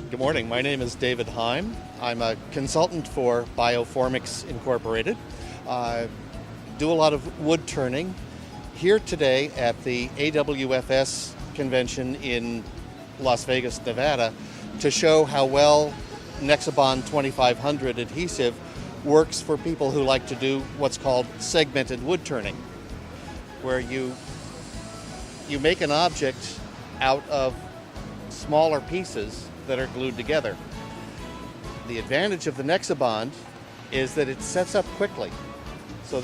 Good morning. My name is David Heim. I'm a consultant for Bioformix Incorporated. Do a lot of wood turning. Here today at the AWFS convention in Las Vegas, Nevada, to show how well Nexabond 2500 adhesive works for people who like to do what's called segmented wood turning, where you make an object out of smaller pieces that are glued together. The advantage of the Nexabond is that it sets up quickly, so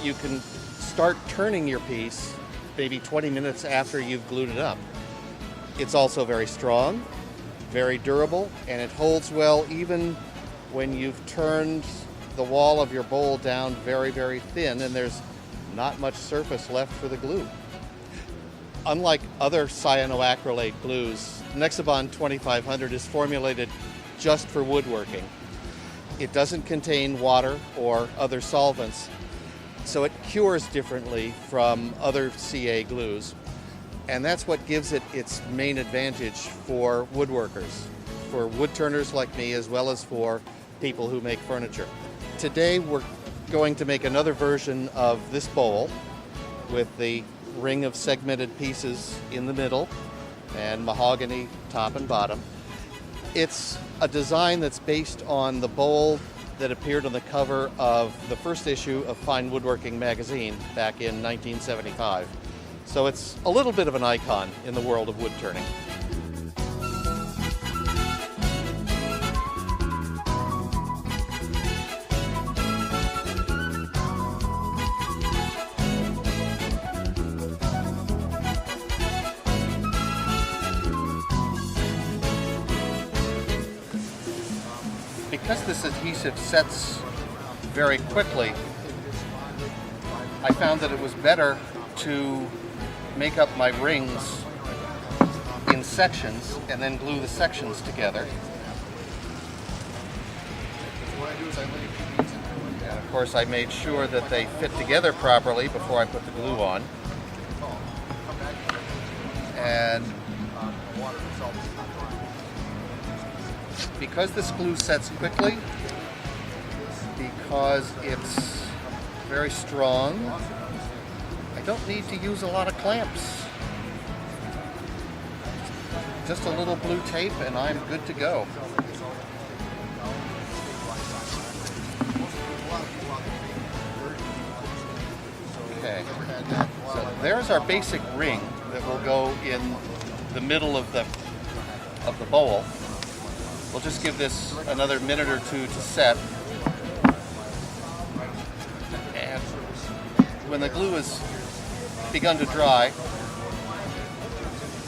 you can start turning your piece maybe 20 minutes after you've glued it up. It's also very strong, very durable, and it holds well even when you've turned the wall of your bowl down very, very thin and there's not much surface left for the glue. Unlike other cyanoacrylate glues, Nexabond 2500 is formulated just for woodworking. It doesn't contain water or other solvents, so it cures differently from other CA glues. And that's what gives it its main advantage for woodworkers, for wood turners like me, as well as for people who make furniture. Today we're going to make another version of this bowl with the ring of segmented pieces in the middle and mahogany top and bottom. It's a design that's based on the bowl that appeared on the cover of the first issue of Fine Woodworking magazine back in 1975. So it's a little bit of an icon in the world of wood turning. Because this adhesive sets very quickly, I found that it was better to make up my rings in sections and then glue the sections together. And of course I made sure that they fit together properly before I put the glue on. And because this glue sets quickly, because it's very strong, I don't need to use a lot of clamps. Just a little blue tape and I'm good to go. Okay, so there's our basic ring that will go in the middle of the bowl. We'll just give this another minute or two to set. And when the glue has begun to dry,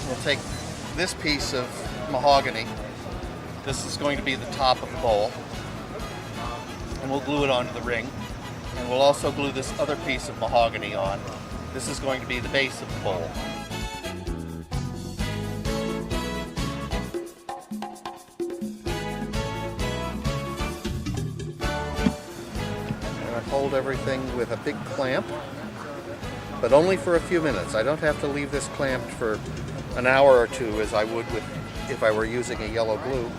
we'll take this piece of mahogany. This is going to be the top of the bowl. And we'll glue it onto the ring. And we'll also glue this other piece of mahogany on. This is going to be the base of the bowl. Hold everything with a big clamp, but only for a few minutes. I don't have to leave this clamped for an hour or two as I would if I were using a yellow glue.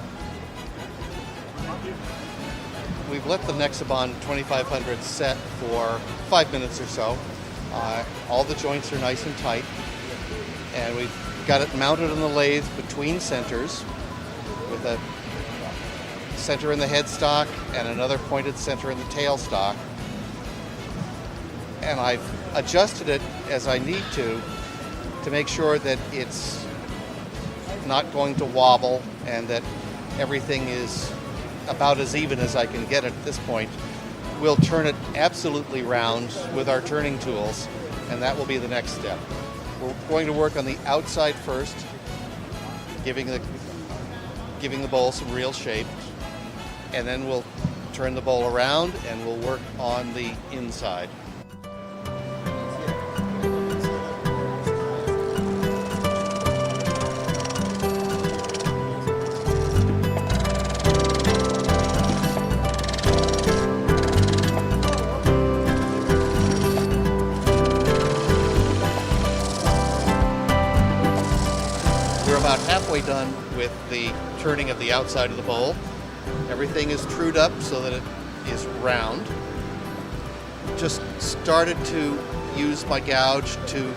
We've let the Nexabond 2500 set for 5 minutes or so. All the joints are nice and tight, and we've got it mounted on the lathe between centers with a center in the headstock and another pointed center in the tailstock. And I've adjusted it as I need to make sure that it's not going to wobble and that everything is about as even as I can get it at this point. We'll turn it absolutely round with our turning tools, and that will be the next step. We're going to work on the outside first, giving the bowl some real shape, and then we'll turn the bowl around and we'll work on the inside. We're about halfway done with the turning of the outside of the bowl. Everything is trued up so that it is round. Just started to use my gouge to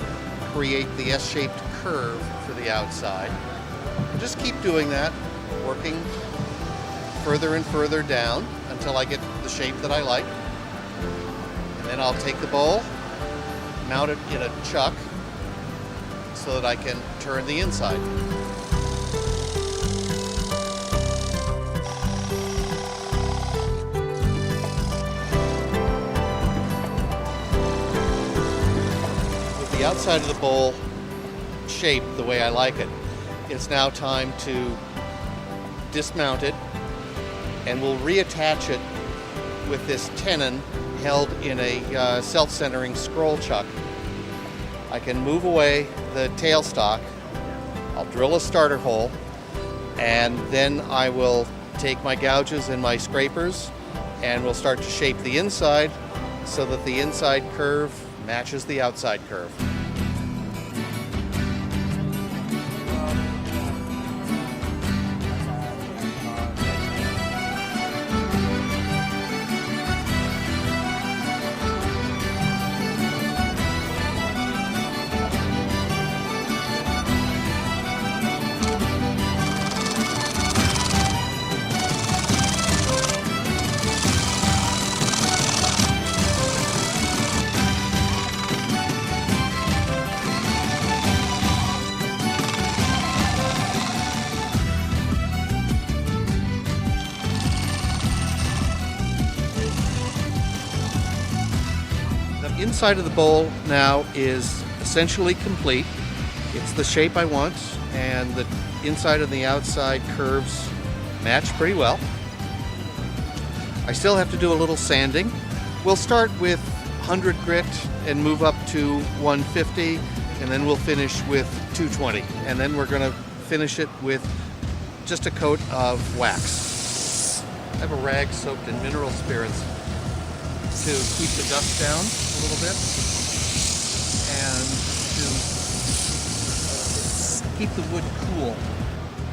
create the S-shaped curve for the outside. Just keep doing that, working further and further down until I get the shape that I like. And then I'll take the bowl, mount it in a chuck so that I can turn the inside. With the outside of the bowl shaped the way I like it, it's now time to dismount it, and we'll reattach it with this tenon held in a self-centering scroll chuck. I can move away the tailstock, I'll drill a starter hole, and then I will take my gouges and my scrapers and we'll start to shape the inside so that the inside curve matches the outside curve. The inside of the bowl now is essentially complete. It's the shape I want, and the inside and the outside curves match pretty well. I still have to do a little sanding. We'll start with 100 grit and move up to 150, and then we'll finish with 220. And then we're going to finish it with just a coat of wax. I have a rag soaked in mineral spirits to keep the dust down a little bit and to keep the wood cool.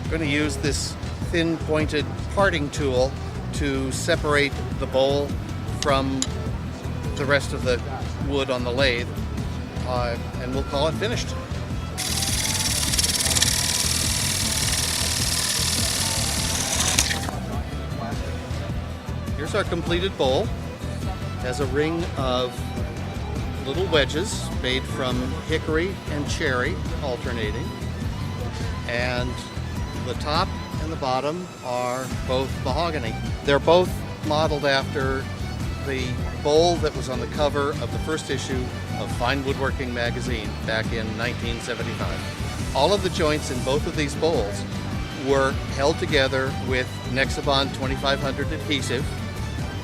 I'm going to use this thin pointed parting tool to separate the bowl from the rest of the wood on the lathe, and we'll call it finished. Here's our completed bowl. It has a ring of little wedges made from hickory and cherry alternating, and the top and the bottom are both mahogany. They're both modeled after the bowl that was on the cover of the first issue of Fine Woodworking magazine back in 1975. All of the joints in both of these bowls were held together with Nexabond 2500 adhesive.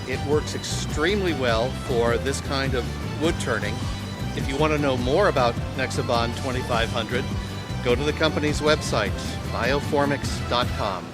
It works extremely well for this kind of wood turning. If you want to know more about Nexabond 2500, go to the company's website, bioformix.com.